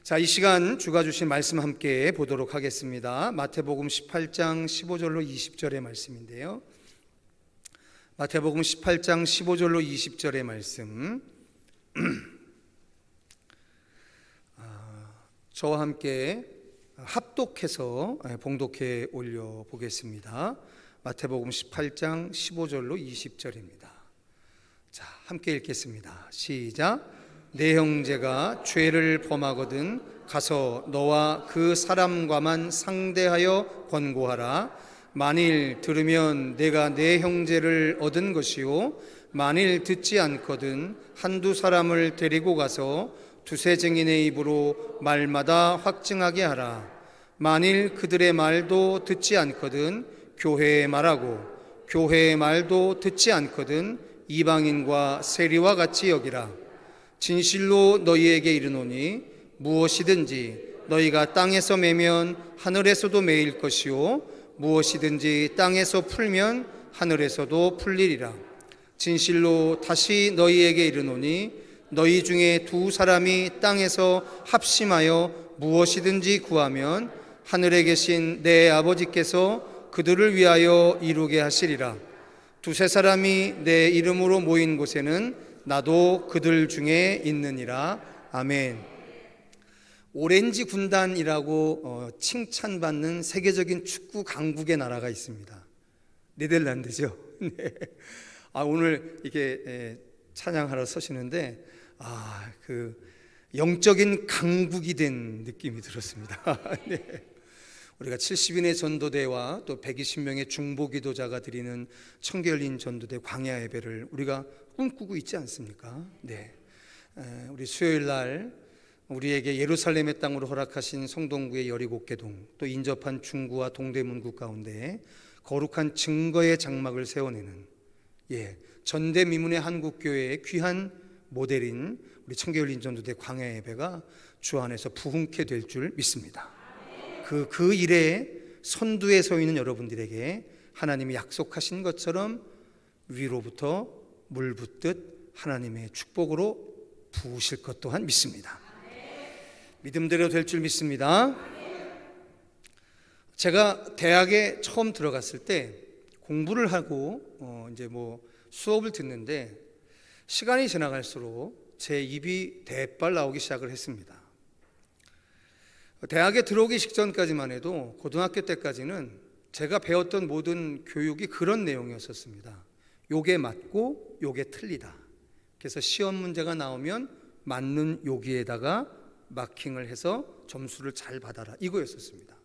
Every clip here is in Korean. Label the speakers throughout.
Speaker 1: 자, 이 시간 주가 주신 말씀 함께 보도록 하겠습니다. 마태복음 18장 15절로 20절의 말씀인데요. 마태복음 18장 15절로 20절의 말씀, 저와 함께 합독해서 봉독해 올려 보겠습니다. 마태복음 18장 15절로 20절입니다. 자, 함께 읽겠습니다. 시작. 내 형제가 죄를 범하거든 가서 너와 그 사람과만 상대하여 권고하라. 만일 들으면 내가 내 형제를 얻은 것이요, 만일 듣지 않거든 한두 사람을 데리고 가서 두세 증인의 입으로 말마다 확증하게 하라. 만일 그들의 말도 듣지 않거든 교회에 말하고, 교회의 말도 듣지 않거든 이방인과 세리와 같이 여기라. 진실로 너희에게 이르노니 무엇이든지 너희가 땅에서 매면 하늘에서도 매일 것이요, 무엇이든지 땅에서 풀면 하늘에서도 풀리리라. 진실로 다시 너희에게 이르노니 너희 중에 두 사람이 땅에서 합심하여 무엇이든지 구하면 하늘에 계신 내 아버지께서 그들을 위하여 이루게 하시리라. 두세 사람이 내 이름으로 모인 곳에는 나도 그들 중에 있느니라. 아멘. 오렌지 군단이라고 칭찬받는 세계적인 축구 강국의 나라가 있습니다. 네덜란드죠. 네. 오늘 이렇게 찬양하러 서시는데 그 영적인 강국이 된 느낌이 들었습니다. 네. 우리가 70인의 전도대와 또 120명의 중보기도자가 드리는 청계열린 전도대 광야 예배를 우리가 꿈꾸고 있지 않습니까? 네. 우리 수요일 날 우리에게 예루살렘의 땅으로 허락하신 성동구의 17개동, 또 인접한 중구와 동대문구 가운데 거룩한 증거의 장막을 세워내는 전대미문의 한국교회의 귀한 모델인 우리 청계열린 전도대 광야 예배가 주 안에서 부흥케 될 줄 믿습니다. 그 일에 선두에 서 있는 여러분들에게 하나님이 약속하신 것처럼 위로부터 물 붓듯 하나님의 축복으로 부으실 것 또한 믿습니다. 믿음대로 될 줄 믿습니다. 제가 대학에 처음 들어갔을 때 공부를 하고 이제 수업을 듣는데 시간이 지나갈수록 제 입이 대빨 나오기 시작을 했습니다. 대학에 들어오기 직전까지만 해도 고등학교 때까지는 제가 배웠던 모든 교육이 그런 내용이었었습니다. 요게 맞고 요게 틀리다. 그래서 시험 문제가 나오면 맞는 여기에다가 마킹을 해서 점수를 잘 받아라, 이거였었습니다.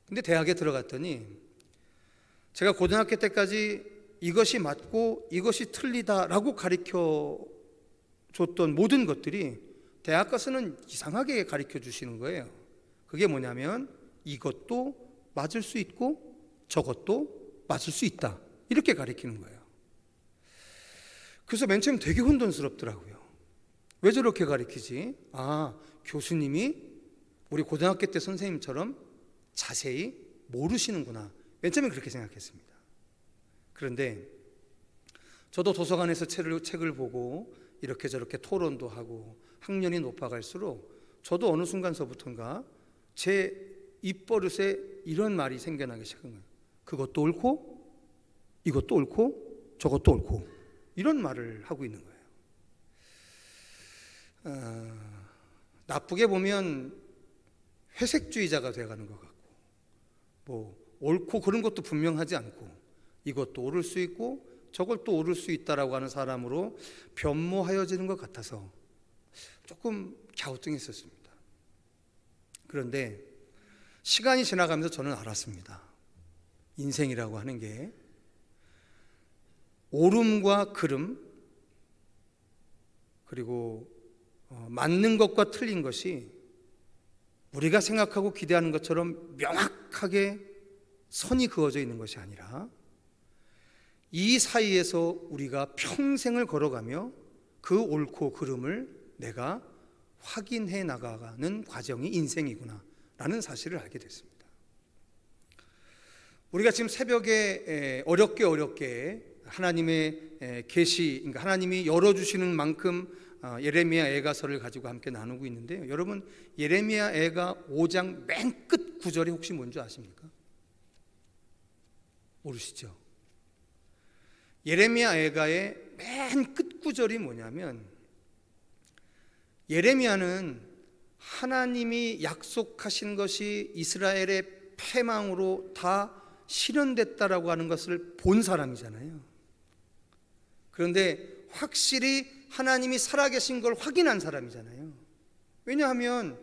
Speaker 1: 근데 대학에 들어갔더니 제가 고등학교 때까지 이것이 맞고 이것이 틀리다라고 가르쳐 줬던 모든 것들이 대학 가서는 이상하게 가르쳐 주시는 거예요. 그게 뭐냐면 이것도 맞을 수 있고 저것도 맞을 수 있다, 이렇게 가르치는 거예요. 그래서 맨 처음 되게 혼돈스럽더라고요. 왜 저렇게 가르치지? 교수님이 우리 고등학교 때 선생님처럼 자세히 모르시는구나, 맨 처음에 그렇게 생각했습니다. 그런데 저도 도서관에서 책을 보고 이렇게 저렇게 토론도 하고 학년이 높아갈수록 저도 어느 순간서부터인가 제 입버릇에 이런 말이 생겨나기 시작한 거예요. 그것도 옳고 이것도 옳고 저것도 옳고, 이런 말을 하고 있는 거예요. 나쁘게 보면 회색주의자가 돼가는 것 같고, 옳고 그런 것도 분명하지 않고 이것도 옳을 수 있고 저걸 또 옳을 수 있다라고 하는 사람으로 변모하여지는 것 같아서 조금 갸우뚱했었습니다. 그런데 시간이 지나가면서 저는 알았습니다. 인생이라고 하는 게 옳음과 그름, 그리고 맞는 것과 틀린 것이 우리가 생각하고 기대하는 것처럼 명확하게 선이 그어져 있는 것이 아니라 이 사이에서 우리가 평생을 걸어가며 그 옳고 그름을 내가 확인해 나가는 과정이 인생이구나 라는 사실을 알게 됐습니다. 우리가 지금 새벽에 어렵게 하나님의 계시, 그러니까 하나님이 열어주시는 만큼 예레미야 애가서를 가지고 함께 나누고 있는데요. 여러분, 예레미야 애가 5장 맨 끝 구절이 혹시 뭔지 아십니까? 모르시죠? 예레미야 애가의 맨 끝 구절이 뭐냐면, 예레미야는 하나님이 약속하신 것이 이스라엘의 패망으로 다 실현됐다라고 하는 것을 본 사람이잖아요. 그런데 확실히 하나님이 살아계신 걸 확인한 사람이잖아요. 왜냐하면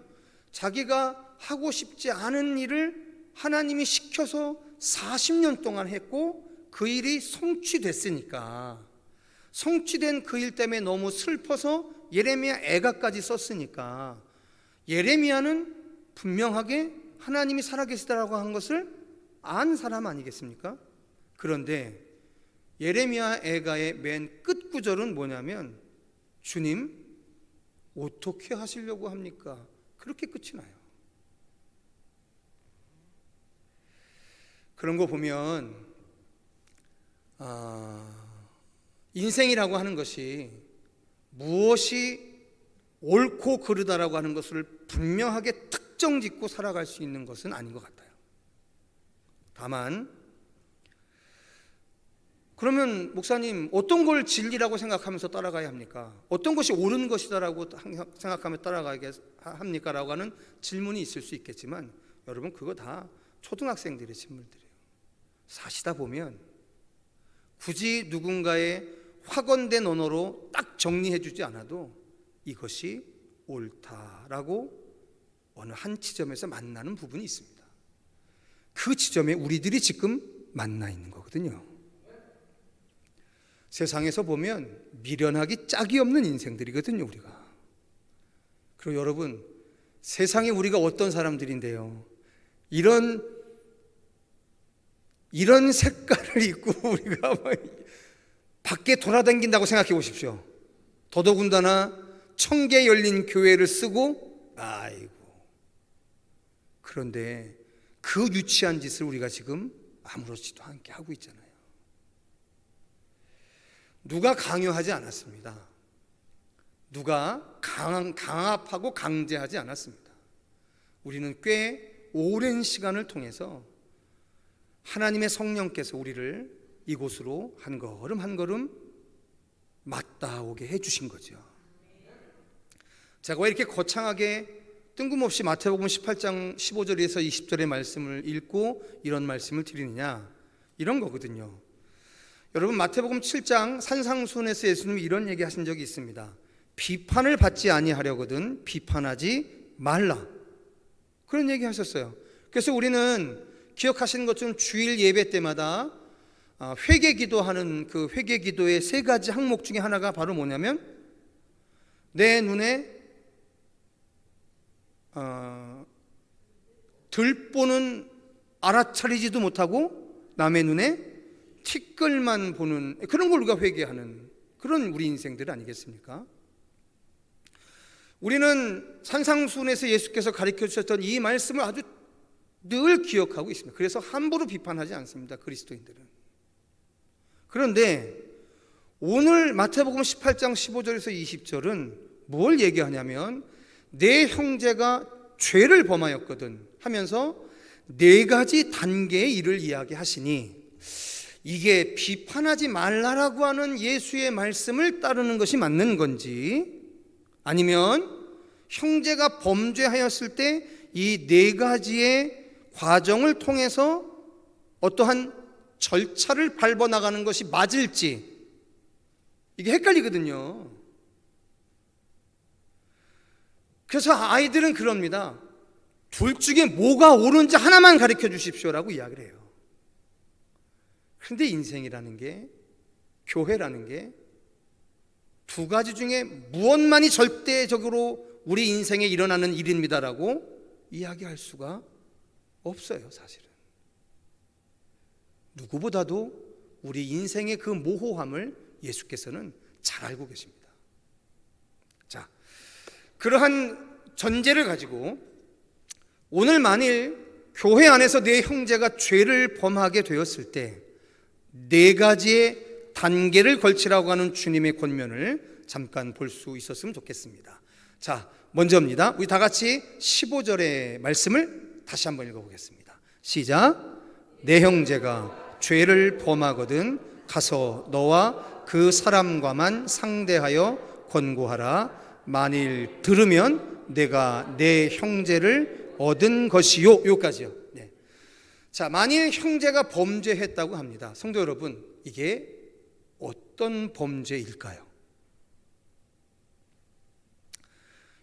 Speaker 1: 자기가 하고 싶지 않은 일을 하나님이 시켜서 40년 동안 했고 그 일이 성취됐으니까, 성취된 그 일 때문에 너무 슬퍼서 예레미야 애가까지 썼으니까, 예레미야는 분명하게 하나님이 살아계시다라고 한 것을 안 사람 아니겠습니까? 그런데 예레미야 애가의 맨 끝 구절은 뭐냐면, 주님 어떻게 하시려고 합니까? 그렇게 끝이 나요. 그런 거 보면 인생이라고 하는 것이 무엇이 옳고 그르다라고 하는 것을 분명하게 특정 짓고 살아갈 수 있는 것은 아닌 것 같아요. 다만, 그러면 목사님, 어떤 걸 진리라고 생각하면서 따라가야 합니까? 어떤 것이 옳은 것이다라고 생각하며 따라가야 합니까? 라고 하는 질문이 있을 수 있겠지만, 여러분, 그거 다 초등학생들의 질문들이에요. 사시다 보면 굳이 누군가의 확언된 언어로 딱 정리해 주지 않아도 이것이 옳다라고 어느 한 지점에서 만나는 부분이 있습니다. 그 지점에 우리들이 지금 만나 있는 거거든요. 세상에서 보면 미련하기 짝이 없는 인생들이거든요, 우리가. 그리고 여러분, 세상에 우리가 어떤 사람들인데요, 이런 색깔을 입고 우리가 밖에 돌아다닌다고 생각해 보십시오. 더더군다나 청계 열린 교회를 쓰고, 아이고. 그런데 그 유치한 짓을 우리가 지금 아무렇지도 않게 하고 있잖아요. 누가 강요하지 않았습니다. 누가 강압하고 강제하지 않았습니다. 우리는 꽤 오랜 시간을 통해서 하나님의 성령께서 우리를 이곳으로 한 걸음 한 걸음 맞닿아오게 해주신 거죠. 제가 왜 이렇게 거창하게 뜬금없이 마태복음 18장 15절에서 20절의 말씀을 읽고 이런 말씀을 드리느냐, 이런 거거든요. 여러분, 마태복음 7장 산상수훈에서 예수님이 이런 얘기 하신 적이 있습니다. 비판을 받지 아니하려거든 비판하지 말라, 그런 얘기 하셨어요. 그래서 우리는 기억하시는 것처럼 주일 예배 때마다 회개 기도하는 그 회개 기도의 세 가지 항목 중에 하나가 바로 뭐냐면, 내 눈에 들보는 알아차리지도 못하고 남의 눈에 티끌만 보는 그런 걸 우리가 회개하는 그런 우리 인생들 아니겠습니까? 우리는 산상수훈에서 예수께서 가르쳐 주셨던 이 말씀을 아주 늘 기억하고 있습니다. 그래서 함부로 비판하지 않습니다, 그리스도인들은. 그런데 오늘 마태복음 18장 15절에서 20절은 뭘 얘기하냐면, 내 형제가 죄를 범하였거든 하면서 네 가지 단계의 일을 이야기하시니, 이게 비판하지 말라라고 하는 예수의 말씀을 따르는 것이 맞는 건지, 아니면 형제가 범죄하였을 때 이 네 가지의 과정을 통해서 어떠한 절차를 밟아나가는 것이 맞을지, 이게 헷갈리거든요. 그래서 아이들은 그럽니다. 둘 중에 뭐가 옳은지 하나만 가르쳐 주십시오라고 이야기를 해요. 그런데 인생이라는 게, 교회라는 게 두 가지 중에 무엇만이 절대적으로 우리 인생에 일어나는 일입니다라고 이야기할 수가 없어요, 사실은. 누구보다도 우리 인생의 그 모호함을 예수께서는 잘 알고 계십니다. 자, 그러한 전제를 가지고 오늘 만일 교회 안에서 내 형제가 죄를 범하게 되었을 때 네 가지의 단계를 걸치라고 하는 주님의 권면을 잠깐 볼 수 있었으면 좋겠습니다. 자, 먼저입니다. 우리 다 같이 15절의 말씀을 다시 한번 읽어보겠습니다. 시작. 내 형제가 죄를 범하거든 가서 너와 그 사람과만 상대하여 권고하라. 만일 들으면 내가 내 형제를 얻은 것이요. 요까지요. 네. 자, 만일 형제가 범죄했다고 합니다. 성도 여러분, 이게 어떤 범죄일까요?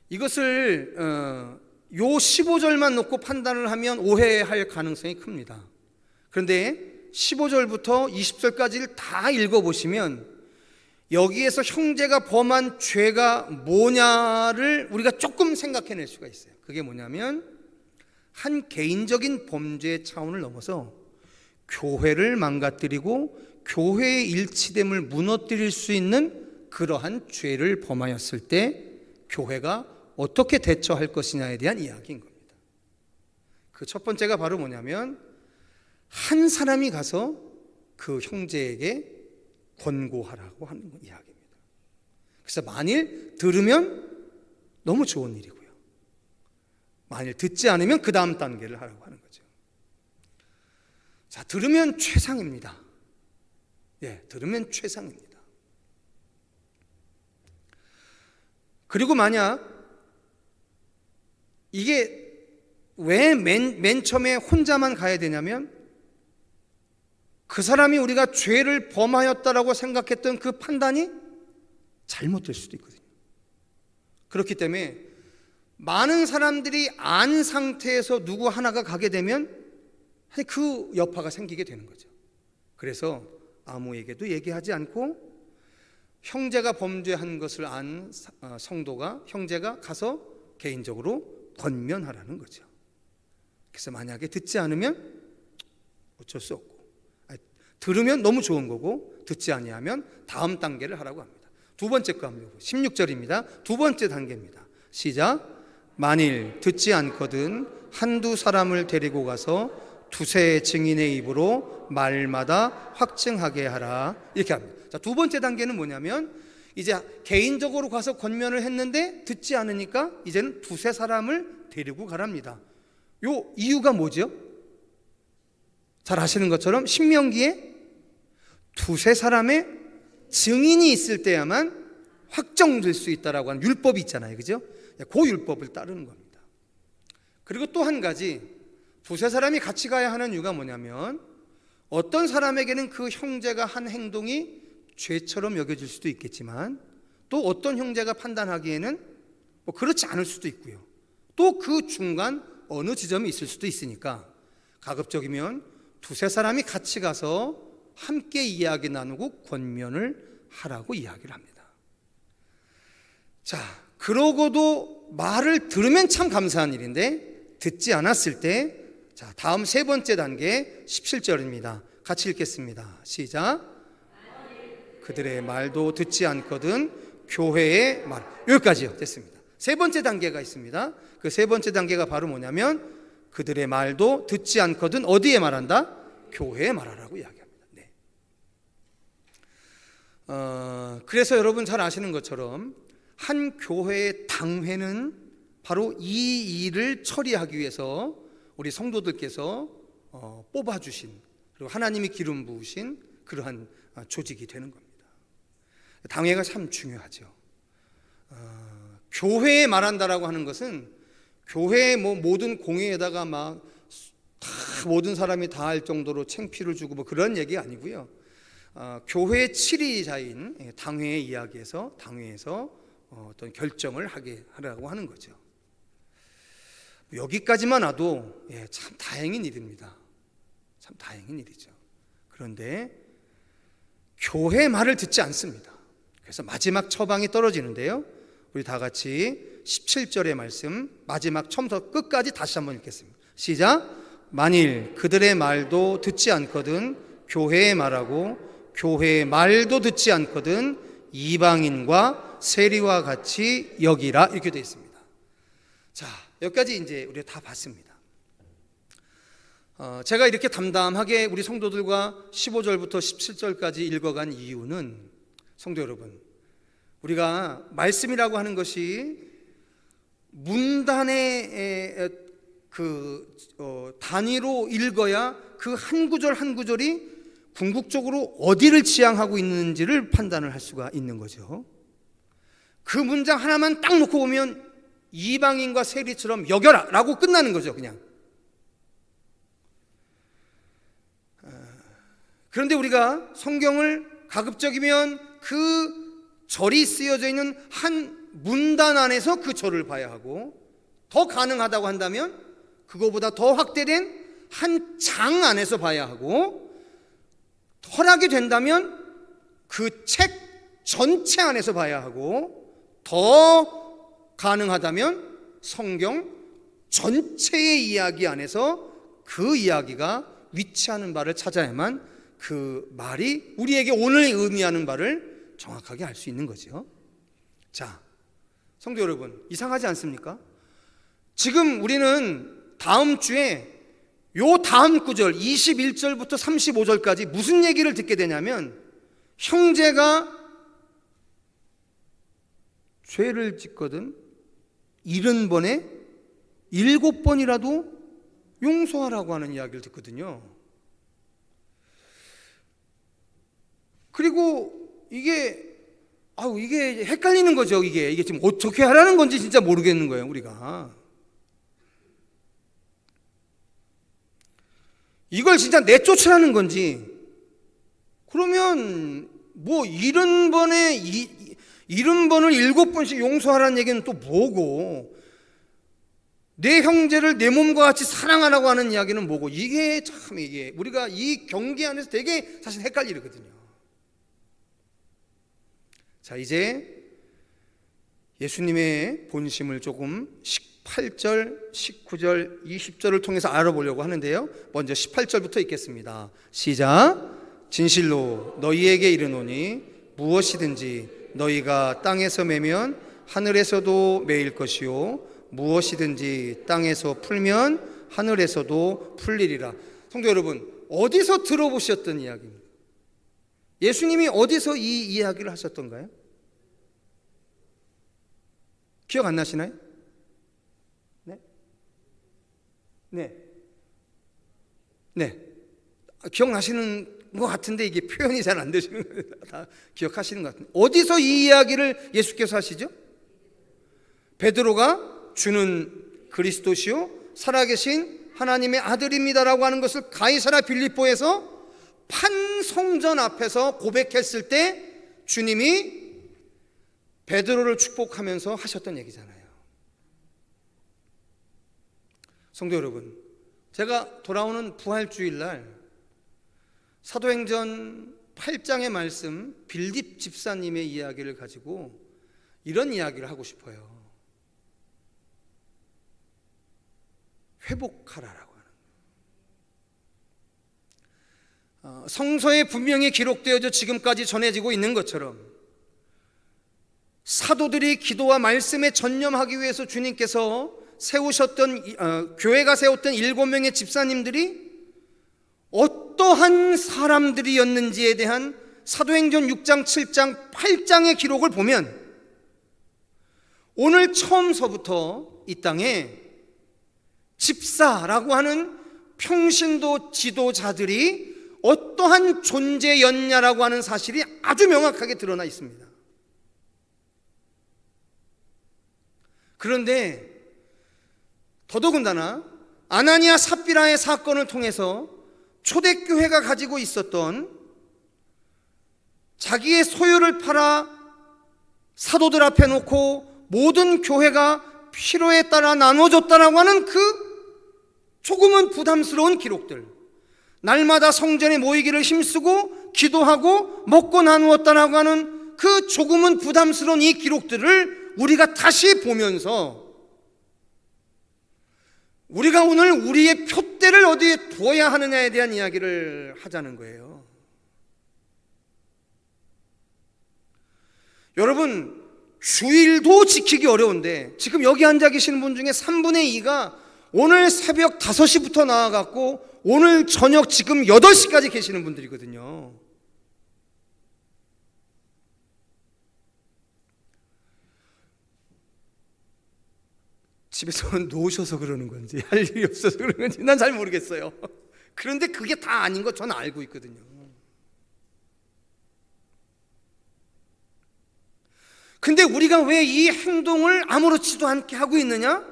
Speaker 1: 이것을 요 15절만 놓고 판단을 하면 오해할 가능성이 큽니다. 그런데 15절부터 20절까지를 다 읽어보시면 여기에서 형제가 범한 죄가 뭐냐를 우리가 조금 생각해낼 수가 있어요. 그게 뭐냐면 한 개인적인 범죄의 차원을 넘어서 교회를 망가뜨리고 교회의 일치됨을 무너뜨릴 수 있는 그러한 죄를 범하였을 때 교회가 어떻게 대처할 것이냐에 대한 이야기인 겁니다. 그 첫 번째가 바로 뭐냐면 한 사람이 가서 그 형제에게 권고하라고 하는 이야기입니다. 그래서 만일 들으면 너무 좋은 일이고요. 만일 듣지 않으면 그 다음 단계를 하라고 하는 거죠. 자, 들으면 최상입니다. 예, 들으면 최상입니다. 그리고 만약 이게 왜 맨 처음에 혼자만 가야 되냐면 그 사람이 우리가 죄를 범하였다라고 생각했던 그 판단이 잘못될 수도 있거든요. 그렇기 때문에 많은 사람들이 안 상태에서 누구 하나가 가게 되면 그 여파가 생기게 되는 거죠. 그래서 아무에게도 얘기하지 않고 형제가 범죄한 것을 안 성도가 형제가 가서 개인적으로 권면하라는 거죠. 그래서 만약에 듣지 않으면 어쩔 수 없고, 들으면 너무 좋은 거고 듣지 아니하면 다음 단계를 하라고 합니다. 두 번째 거 합니다. 16절입니다. 두 번째 단계입니다. 시작. 만일 듣지 않거든 한두 사람을 데리고 가서 두세 증인의 입으로 말마다 확증하게 하라. 이렇게 합니다. 자, 두 번째 단계는 뭐냐면 이제 개인적으로 가서 권면을 했는데 듣지 않으니까 이제는 두세 사람을 데리고 가랍니다. 요 이유가 뭐죠? 잘 아시는 것처럼 신명기에 두세 사람의 증인이 있을 때야만 확정될 수 있다라고 하는 율법이 있잖아요. 그죠? 그 율법을 따르는 겁니다. 그리고 또 한 가지, 두세 사람이 같이 가야 하는 이유가 뭐냐면 어떤 사람에게는 그 형제가 한 행동이 죄처럼 여겨질 수도 있겠지만 또 어떤 형제가 판단하기에는 뭐 그렇지 않을 수도 있고요. 또 그 중간 어느 지점이 있을 수도 있으니까 가급적이면 두세 사람이 같이 가서 함께 이야기 나누고 권면을 하라고 이야기를 합니다. 자, 그러고도 말을 들으면 참 감사한 일인데 듣지 않았을 때, 자, 다음 세 번째 단계 17절입니다. 같이 읽겠습니다. 시작. 그들의 말도 듣지 않거든 교회의 말. 여기까지요. 됐습니다. 세 번째 단계가 있습니다. 그 세 번째 단계가 바로 뭐냐면 그들의 말도 듣지 않거든 어디에 말한다? 교회에 말하라고 이야기합니다. 네. 그래서 여러분 잘 아시는 것처럼 한 교회의 당회는 바로 이 일을 처리하기 위해서 우리 성도들께서 뽑아주신, 그리고 하나님이 기름 부으신 그러한 조직이 되는 겁니다. 당회가 참 중요하죠. 교회에 말한다라고 하는 것은 교회의 모든 공회에다가 막 모든 사람이 다 할 정도로 창피를 주고 뭐 그런 얘기 아니고요. 교회의 7위자인 당회의 이야기에서 당회에서 어떤 결정을 하라고 하는 거죠. 여기까지만 와도 참 다행인 일입니다. 참 다행인 일이죠. 그런데 교회의 말을 듣지 않습니다. 그래서 마지막 처방이 떨어지는데요. 우리 다 같이 17절의 말씀 마지막 처음부터 끝까지 다시 한번 읽겠습니다. 시작. 만일 그들의 말도 듣지 않거든 교회의 말하고 교회의 말도 듣지 않거든 이방인과 세리와 같이 여기라, 이렇게 되어 있습니다. 자, 여기까지 이제 우리가 다 봤습니다. 제가 이렇게 담담하게 우리 성도들과 15절부터 17절까지 읽어간 이유는, 성도 여러분, 우리가 말씀이라고 하는 것이 문단의 단위로 읽어야 그 한 구절 한 구절이 궁극적으로 어디를 지향하고 있는지를 판단을 할 수가 있는 거죠. 그 문장 하나만 딱 놓고 보면 이방인과 세리처럼 여겨라 라고 끝나는 거죠, 그냥. 그런데 우리가 성경을 가급적이면 그 절이 쓰여져 있는 한 문단 안에서 그 절을 봐야 하고, 더 가능하다고 한다면 그거보다 더 확대된 한 장 안에서 봐야 하고, 허락이 된다면 그 책 전체 안에서 봐야 하고, 더 가능하다면 성경 전체의 이야기 안에서 그 이야기가 위치하는 바를 찾아야만 그 말이 우리에게 오늘 의미하는 바를 정확하게 알 수 있는 거죠. 자, 성도 여러분, 이상하지 않습니까? 지금 우리는 다음 주에 요 다음 구절 21절부터 35절까지 무슨 얘기를 듣게 되냐면, 형제가 죄를 짓거든 70번에 7번이라도 용서하라고 하는 이야기를 듣거든요. 그리고 이게 헷갈리는 거죠. 이게 지금 어떻게 하라는 건지 진짜 모르겠는 거예요, 우리가. 이걸 진짜 내쫓으라는 건지, 그러면 뭐 70번을 7번씩 용서하라는 얘기는 또 뭐고, 내 형제를 내 몸과 같이 사랑하라고 하는 이야기는 뭐고, 이게 우리가 이 경계 안에서 되게 사실 헷갈리거든요. 자, 이제 예수님의 본심을 조금 18절, 19절, 20절을 통해서 알아보려고 하는데요. 먼저 18절부터 읽겠습니다. 시작. 진실로 너희에게 이르노니 무엇이든지 너희가 땅에서 매면 하늘에서도 매일 것이요 무엇이든지 땅에서 풀면 하늘에서도 풀리리라. 성도 여러분, 어디서 들어보셨던 이야기입니까? 예수님이 어디서 이 이야기를 하셨던가요? 기억 안 나시나요? 네. 기억나시는 것 같은데 이게 표현이 잘 안 되시는 거예요. 다 기억하시는 것 같은데, 어디서 이 이야기를 예수께서 하시죠? 베드로가 주는 그리스도시요 살아계신 하나님의 아들입니다라고 하는 것을 가이사랴 빌립보에서 판성전 앞에서 고백했을 때 주님이 베드로를 축복하면서 하셨던 얘기잖아요. 성도 여러분, 제가 돌아오는 부활주일날 사도행전 8장의 말씀 빌립 집사님의 이야기를 가지고 이런 이야기를 하고 싶어요. 회복하라라고 하는, 성서에 분명히 기록되어져 지금까지 전해지고 있는 것처럼 사도들이 기도와 말씀에 전념하기 위해서 주님께서 세우셨던 교회가 세웠던 7명의 집사님들이 어떠한 사람들이었는지에 대한 사도행전 6장, 7장, 8장의 기록을 보면 오늘 처음서부터 이 땅에 집사라고 하는 평신도 지도자들이 어떠한 존재였냐라고 하는 사실이 아주 명확하게 드러나 있습니다. 그런데 더더군다나 아나니아 삽비라의 사건을 통해서 초대교회가 가지고 있었던 자기의 소유를 팔아 사도들 앞에 놓고 모든 교회가 필요에 따라 나눠줬다라고 하는 그 조금은 부담스러운 기록들, 날마다 성전에 모이기를 힘쓰고 기도하고 먹고 나누었다라고 하는 그 조금은 부담스러운 이 기록들을 우리가 다시 보면서 우리가 오늘 우리의 푯대를 어디에 두어야 하느냐에 대한 이야기를 하자는 거예요. 여러분, 주일도 지키기 어려운데 지금 여기 앉아 계시는 분 중에 3분의 2가 오늘 새벽 5시부터 나와갖고 오늘 저녁 지금 8시까지 계시는 분들이거든요. 집에서 놓으셔서 그러는 건지 할 일이 없어서 그러는 건지 난 잘 모르겠어요. 그런데 그게 다 아닌 거 저는 알고 있거든요. 근데 우리가 왜 이 행동을 아무렇지도 않게 하고 있느냐?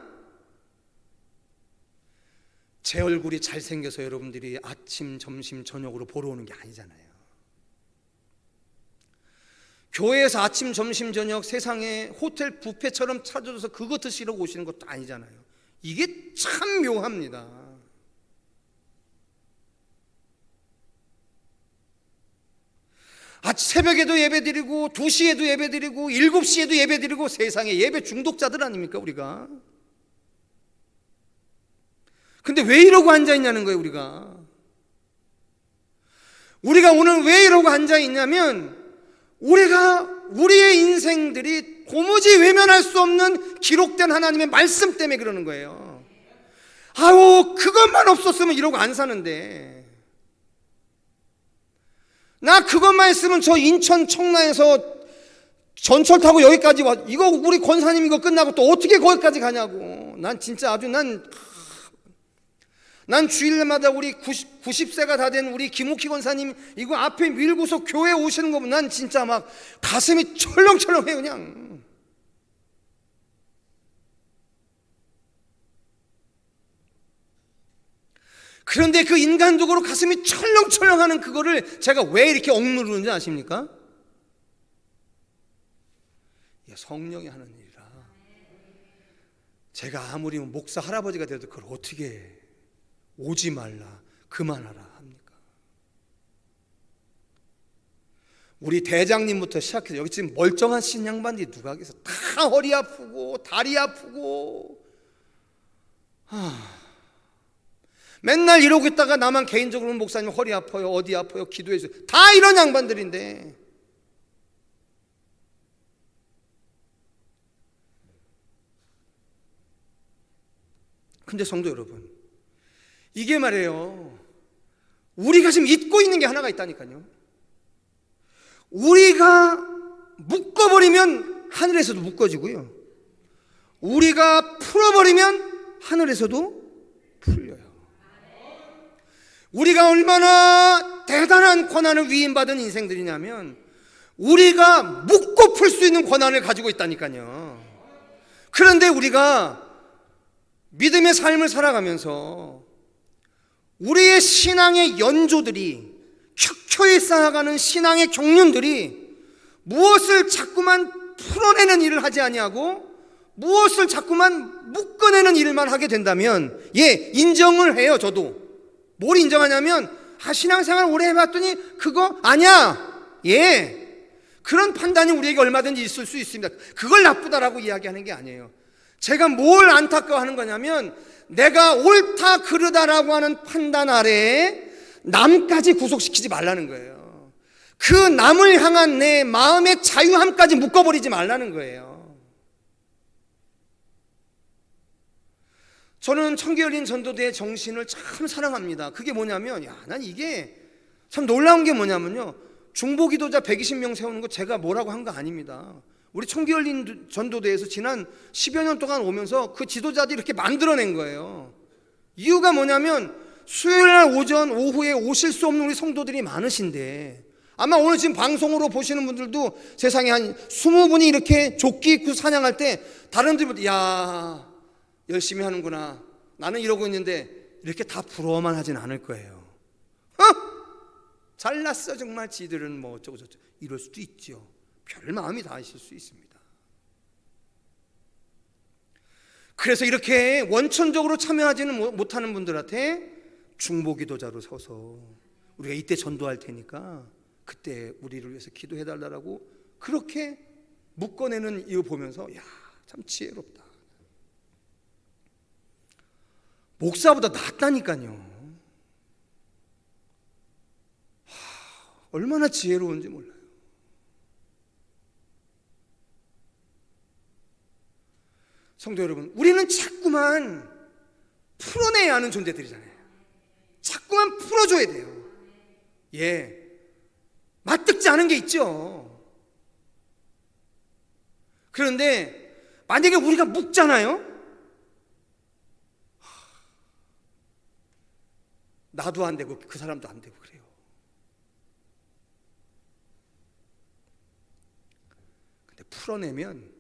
Speaker 1: 제 얼굴이 잘생겨서 여러분들이 아침, 점심, 저녁으로 보러 오는 게 아니잖아요. 교회에서 아침, 점심, 저녁 세상에 호텔 뷔페처럼 찾아줘서 그거 드시려고 오시는 것도 아니잖아요. 이게 참 묘합니다. 새벽에도 예배드리고 2시에도 예배드리고 7시에도 예배드리고 세상에 예배 중독자들 아닙니까 우리가? 근데 왜 이러고 앉아있냐는 거예요. 우리가 오늘 왜 이러고 앉아있냐면 우리의 인생들이 도무지 외면할 수 없는 기록된 하나님의 말씀 때문에 그러는 거예요. 아우 그것만 없었으면 이러고 안 사는데, 나 그것만 했으면 저 인천 청라에서 전철 타고 여기까지 와, 이거 우리 권사님 이거 끝나고 또 어떻게 거기까지 가냐고. 난 진짜 아주 난 주일마다 우리 90세가 다 된 우리 김옥희 권사님 이거 앞에 밀고서 교회 오시는 거 보면 난 진짜 막 가슴이 철렁철렁해요 그냥. 그런데 그 인간적으로 가슴이 철렁철렁하는 그거를 제가 왜 이렇게 억누르는지 아십니까? 성령이 하는 일이라. 제가 아무리 목사 할아버지가 돼도 그걸 어떻게 오지 말라 그만하라 합니까? 우리 대장님부터 시작해서 여기 지금 멀쩡한 신양반들이 누가 계서 다 허리 아프고 다리 아프고 맨날 이러고 있다가 나만 개인적으로 목사님 허리 아파요 어디 아파요 기도해 주세요 다 이런 양반들인데, 근데 성도 여러분, 이게 말이에요, 우리가 지금 잊고 있는 게 하나가 있다니까요. 우리가 묶어버리면 하늘에서도 묶어지고요, 우리가 풀어버리면 하늘에서도 풀려요. 우리가 얼마나 대단한 권한을 위임받은 인생들이냐면 우리가 묶고 풀 수 있는 권한을 가지고 있다니까요. 그런데 우리가 믿음의 삶을 살아가면서 우리의 신앙의 연조들이 켜켜이 쌓아가는 신앙의 경륜들이 무엇을 자꾸만 풀어내는 일을 하지 아니하고 무엇을 자꾸만 묶어내는 일만 하게 된다면, 인정을 해요. 저도 뭘 인정하냐면 신앙생활 오래 해봤더니 그거 아니야. 그런 판단이 우리에게 얼마든지 있을 수 있습니다. 그걸 나쁘다라고 이야기하는 게 아니에요. 제가 뭘 안타까워하는 거냐면 내가 옳다 그르다라고 하는 판단 아래에 남까지 구속시키지 말라는 거예요. 그 남을 향한 내 마음의 자유함까지 묶어버리지 말라는 거예요. 저는 청계열린 전도대의 정신을 참 사랑합니다. 그게 뭐냐면 난 이게 참 놀라운 게 뭐냐면요, 중보기도자 120명 세우는 거 제가 뭐라고 한 거 아닙니다. 우리 청계열린 전도대에서 지난 10여 년 동안 오면서 그 지도자들이 이렇게 만들어낸 거예요. 이유가 뭐냐면 수요일날 오전 오후에 오실 수 없는 우리 성도들이 많으신데, 아마 오늘 지금 방송으로 보시는 분들도 세상에 한 20분이 이렇게 조끼 입고 사냥할 때 다른 분들보다 열심히 하는구나, 나는 이러고 있는데, 이렇게 다 부러워만 하진 않을 거예요. 잘났어 정말 지들은 뭐 어쩌고 저쩌고 이럴 수도 있죠. 별 마음이 다 있을 수 있습니다. 그래서 이렇게 원천적으로 참여하지는 못하는 분들한테 중보기도자로 서서 우리가 이때 전도할 테니까 그때 우리를 위해서 기도해달라고 그렇게 묶어내는 이거 보면서 참 지혜롭다. 목사보다 낫다니까요. 얼마나 지혜로운지 몰라요. 성도 여러분, 우리는 자꾸만 풀어내야 하는 존재들이잖아요. 자꾸만 풀어줘야 돼요. 맞듣지 않은 게 있죠. 그런데 만약에 우리가 묶잖아요. 나도 안 되고 그 사람도 안 되고 그래요. 근데 풀어내면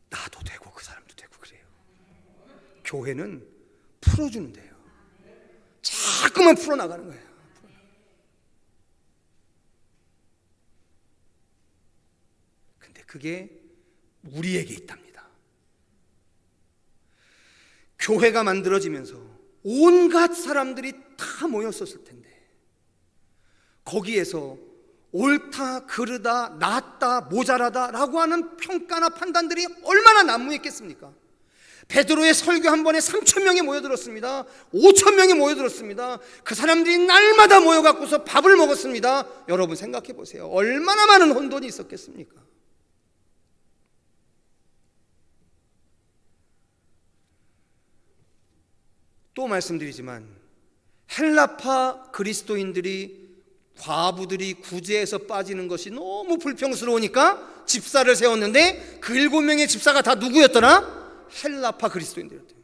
Speaker 1: 나도 되고 그 사람도 되고 그래요. 교회는 풀어주는 데요. 자꾸만 풀어나가는 거예요. 근데 그게 우리에게 있답니다. 교회가 만들어지면서 온갖 사람들이 다 모였었을 텐데 거기에서 옳다, 그르다, 낫다, 모자라다 라고 하는 평가나 판단들이 얼마나 난무했겠습니까? 베드로의 설교 한 번에 3,000명이 모여들었습니다. 5,000명이 모여들었습니다. 그 사람들이 날마다 모여갖고서 밥을 먹었습니다. 여러분 생각해 보세요. 얼마나 많은 혼돈이 있었겠습니까? 또 말씀드리지만 헬라파 그리스도인들이 과부들이 구제에서 빠지는 것이 너무 불평스러우니까 집사를 세웠는데 그 7명의 집사가 다 누구였더라? 헬라파 그리스도인들이었대요.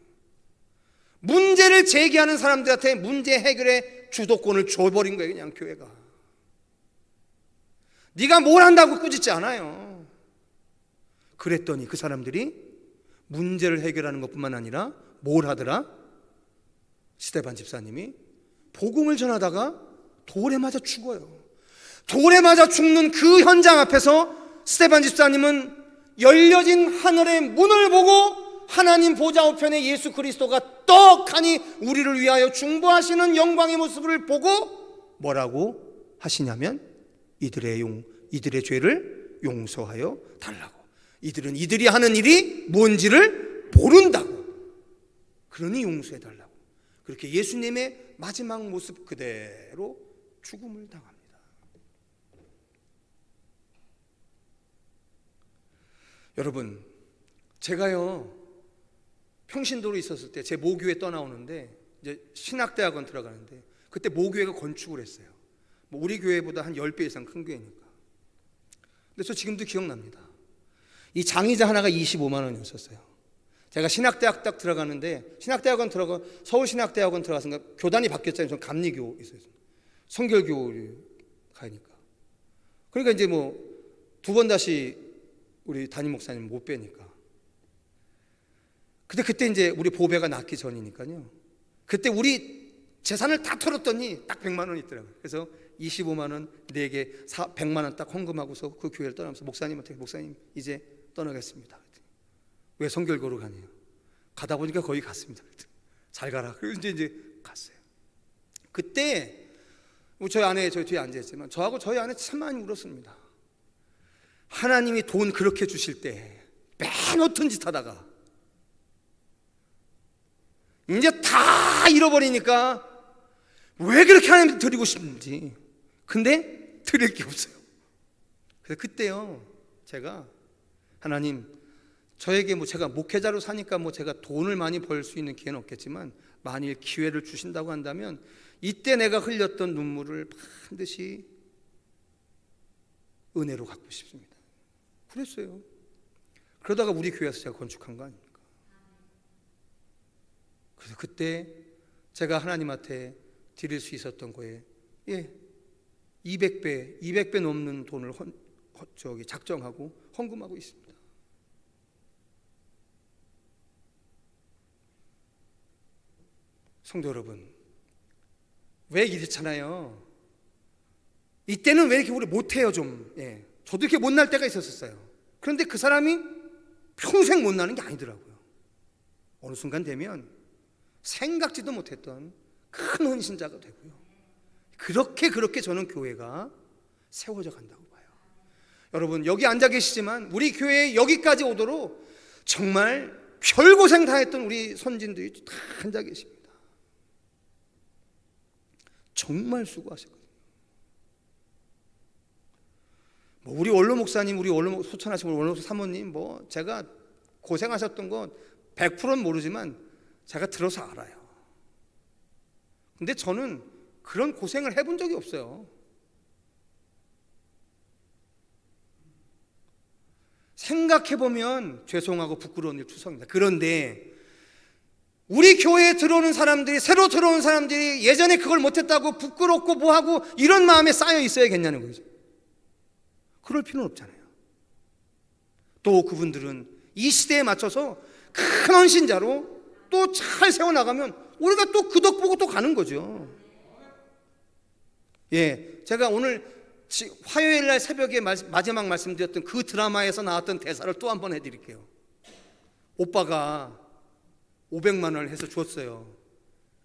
Speaker 1: 문제를 제기하는 사람들한테 문제 해결의 주도권을 줘버린 거예요. 그냥 교회가. 네가 뭘 한다고 꾸짖지 않아요. 그랬더니 그 사람들이 문제를 해결하는 것뿐만 아니라 뭘 하더라? 스데반 집사님이 복음을 전하다가 돌에 맞아 죽어요. 돌에 맞아 죽는 그 현장 앞에서 스데반 집사님은 열려진 하늘의 문을 보고 하나님 보좌 우편에 예수 그리스도가 떡하니 우리를 위하여 중보하시는 영광의 모습을 보고 뭐라고 하시냐면 이들의 죄를 용서하여 달라고. 이들은 이들이 하는 일이 뭔지를 모른다고. 그러니 용서해 달라고. 그렇게 예수님의 마지막 모습 그대로 죽음을 당합니다. 여러분, 제가요 평신도로 있었을 때 제 모교회 떠나오는데 이제 신학대학원 들어가는데 그때 모교회가 건축을 했어요. 뭐 우리 교회보다 한 10배 이상 큰 교회니까. 근데 저 지금도 기억납니다. 이 장의자 하나가 25만 원이었어요. 제가 신학대학 딱 들어가는데 서울신학대학원 들어가서 교단이 바뀌었잖아요. 전 감리교 있어요. 성결교 가니까. 그러니까 이제 뭐 2번 다시 우리 담임 목사님 못 뵈니까. 근데 그때 이제 우리 보배가 낳기 전이니까요. 그때 우리 재산을 다 털었더니 딱 100만 원 있더라고요. 그래서 25만 원 4개 100만 원 딱 헌금하고서 그 교회를 떠나면서 목사님한테 목사님 이제 떠나겠습니다. 왜 성결교로 가냐? 가다 보니까 거기 갔습니다. 잘 가라. 그래서 이제 갔어요. 그때 저희 아내 저희 뒤에 앉아있지만 저하고 저희 아내 참 많이 울었습니다. 하나님이 돈 그렇게 주실 때 맨 어떤 짓 하다가 이제 다 잃어버리니까 왜 그렇게 하나님한테 드리고 싶은지. 근데 드릴 게 없어요. 그래서 그때요 제가 하나님 저에게 뭐 제가 목회자로 사니까 뭐 제가 돈을 많이 벌 수 있는 기회는 없겠지만 만일 기회를 주신다고 한다면 이때 내가 흘렸던 눈물을 반드시 은혜로 갚고 싶습니다. 그랬어요. 그러다가 우리 교회에서 제가 건축한 거 아닙니까? 그래서 그때 제가 하나님한테 드릴 수 있었던 거에 200배 넘는 돈을 작정하고 헌금하고 있습니다. 성도 여러분, 왜 이렇잖아요. 이때는 왜 이렇게 우리 못해요 좀. 저도 이렇게 못날 때가 있었어요. 그런데 그 사람이 평생 못나는 게 아니더라고요. 어느 순간 되면 생각지도 못했던 큰 헌신자가 되고요. 그렇게 저는 교회가 세워져 간다고 봐요. 여러분 여기 앉아 계시지만 우리 교회에 여기까지 오도록 정말 별고생 다 했던 우리 선진들이 다 앉아 계십니다. 정말 수고하셨거든요. 우리 원로 목사님, 우리 원로 소천하신 원로 사모님, 제가 고생하셨던 건 100%는 모르지만 제가 들어서 알아요. 근데 저는 그런 고생을 해본 적이 없어요. 생각해보면 죄송하고 부끄러운 일 투성입니다. 그런데 우리 교회에 들어오는 사람들이, 새로 들어온 사람들이 예전에 그걸 못했다고 부끄럽고 뭐하고 이런 마음에 쌓여 있어야겠냐는 거죠. 그럴 필요는 없잖아요. 또 그분들은 이 시대에 맞춰서 큰 헌신자로 또 잘 세워나가면 우리가 또 그 덕 보고 또 가는 거죠. 예, 제가 오늘 화요일 날 새벽에 마지막 말씀드렸던 그 드라마에서 나왔던 대사를 또 한번 해드릴게요. 오빠가 500만 원을 해서 줬어요.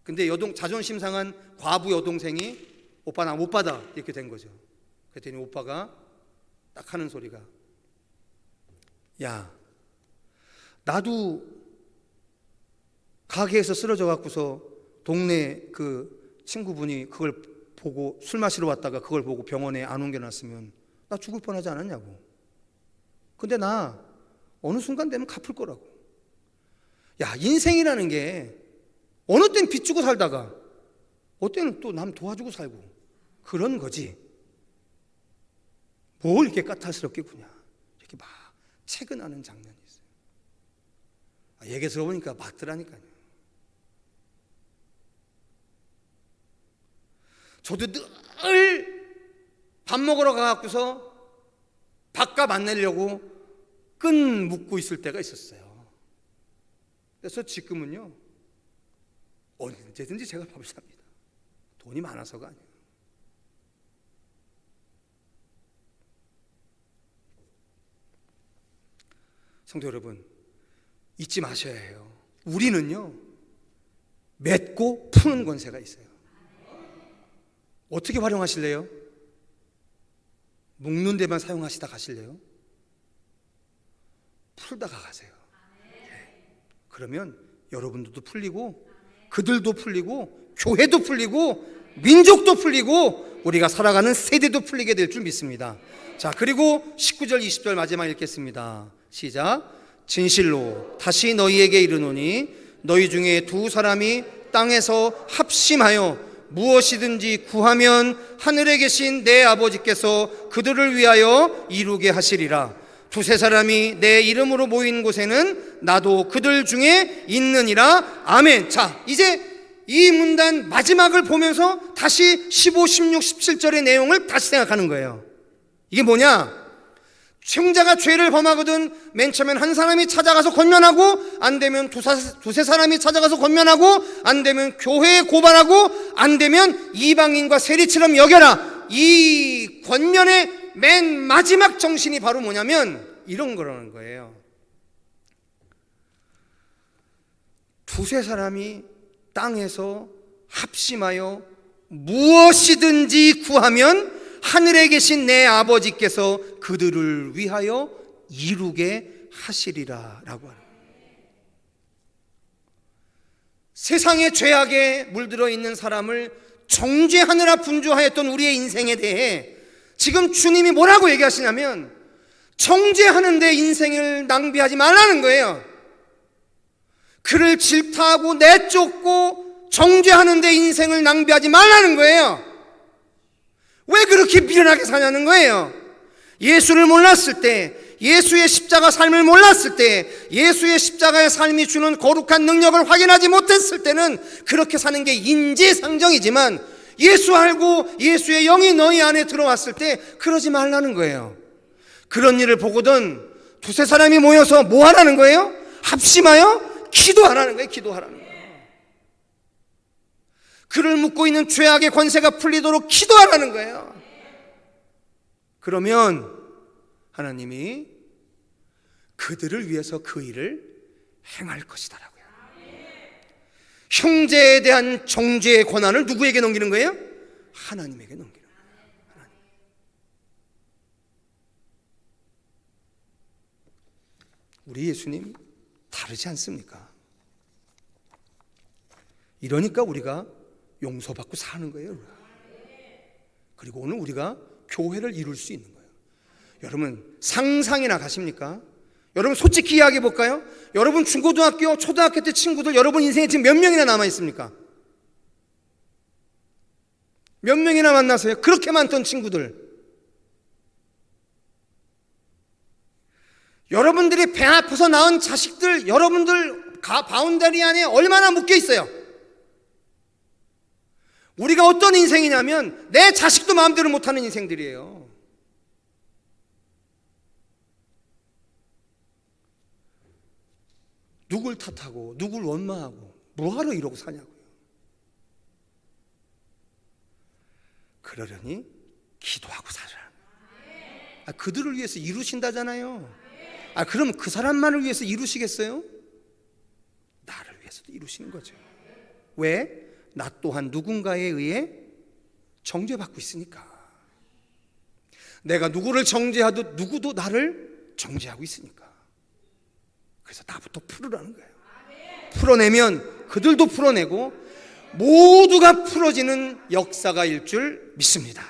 Speaker 1: 근데 자존심 상한 과부 여동생이 오빠 나 못 받아 이렇게 된 거죠. 그랬더니 오빠가 딱 하는 소리가, 야, 나도 가게에서 쓰러져 갖고서 동네 그 친구분이 그걸 보고 술 마시러 왔다가 그걸 보고 병원에 안 옮겨놨으면 나 죽을 뻔하지 않았냐고. 근데 나 어느 순간 되면 갚을 거라고. 야, 인생이라는 게 어느 때는 빚주고 살다가 어느 때는 또 남 도와주고 살고 그런 거지. 뭘 이렇게 까탈스럽게 구냐. 이렇게 막 채근하는 장면이 있어요. 얘기 들어보니까 맞더라니까요. 저도 늘 밥 먹으러 가갖고서 밥값 안 내려고 끈 묶고 있을 때가 있었어요. 그래서 지금은요, 언제든지 제가 밥을 삽니다. 돈이 많아서가 아니에요. 성도 여러분, 잊지 마셔야 해요. 우리는요, 맺고 푸는 권세가 있어요. 어떻게 활용하실래요? 묶는 데만 사용하시다 가실래요? 풀다가 가세요. 네. 그러면 여러분들도 풀리고 그들도 풀리고 교회도 풀리고 민족도 풀리고 우리가 살아가는 세대도 풀리게 될 줄 믿습니다. 자, 그리고 19절 20절 마지막 읽겠습니다. 시작. 진실로 다시 너희에게 이르노니 너희 중에 두 사람이 땅에서 합심하여 무엇이든지 구하면 하늘에 계신 내 아버지께서 그들을 위하여 이루게 하시리라. 두세 사람이 내 이름으로 모인 곳에는 나도 그들 중에 있느니라. 아멘. 자, 이제 이 문단 마지막을 보면서 다시 15, 16, 17절의 내용을 다시 생각하는 거예요. 이게 뭐냐? 형제가 죄를 범하거든 맨 처음엔 한 사람이 찾아가서 권면하고, 안 되면 두세 사람이 찾아가서 권면하고, 안 되면 교회에 고발하고, 안 되면 이방인과 세리처럼 여겨라. 이 권면의 맨 마지막 정신이 바로 뭐냐면 이런 거라는 거예요. 두세 사람이 땅에서 합심하여 무엇이든지 구하면 하늘에 계신 내 아버지께서 그들을 위하여 이루게 하시리라 라고 하는 거예요. 세상의 죄악에 물들어 있는 사람을 정죄하느라 분주하였던 우리의 인생에 대해 지금 주님이 뭐라고 얘기하시냐면 정죄하는 데 인생을 낭비하지 말라는 거예요. 그를 질타하고 내쫓고 정죄하는 데 인생을 낭비하지 말라는 거예요. 왜 그렇게 미련하게 사냐는 거예요. 예수를 몰랐을 때, 예수의 십자가 삶을 몰랐을 때, 예수의 십자가의 삶이 주는 거룩한 능력을 확인하지 못했을 때는 그렇게 사는 게 인지상정이지만, 예수 알고 예수의 영이 너희 안에 들어왔을 때 그러지 말라는 거예요. 그런 일을 보거든 두세 사람이 모여서 뭐 하라는 거예요? 합심하여 기도하라는 거예요. 기도하라는 거예요. 그를 묶고 있는 죄악의 권세가 풀리도록 기도하라는 거예요. 그러면 하나님이 그들을 위해서 그 일을 행할 것이다라고요. 형제에 대한 정죄의 권한을 누구에게 넘기는 거예요? 하나님에게 넘기는 거예요. 하나님. 우리 예수님 다르지 않습니까? 이러니까 우리가 용서받고 사는 거예요. 그리고 오늘 우리가 교회를 이룰 수 있는 거예요. 여러분 상상이나 가십니까? 여러분 솔직히 이야기해 볼까요? 여러분 중고등학교, 초등학교 때 친구들 여러분 인생에 지금 몇 명이나 남아 있습니까? 몇 명이나 만나세요? 그렇게 많던 친구들. 여러분들이 배 아파서 낳은 자식들 여러분들 바운더리 안에 얼마나 묶여 있어요. 우리가 어떤 인생이냐면 내 자식도 마음대로 못하는 인생들이에요. 누굴 탓하고 누굴 원망하고 뭐하러 이러고 사냐고요. 그러려니 기도하고 살으라. 그들을 위해서 이루신다잖아요. 그럼 그 사람만을 위해서 이루시겠어요? 나를 위해서도 이루시는 거죠. 왜? 나 또한 누군가에 의해 정죄받고 있으니까. 내가 누구를 정죄하듯 누구도 나를 정죄하고 있으니까. 그래서 나부터 풀으라는 거예요. 풀어내면 그들도 풀어내고 모두가 풀어지는 역사가 일 줄 믿습니다.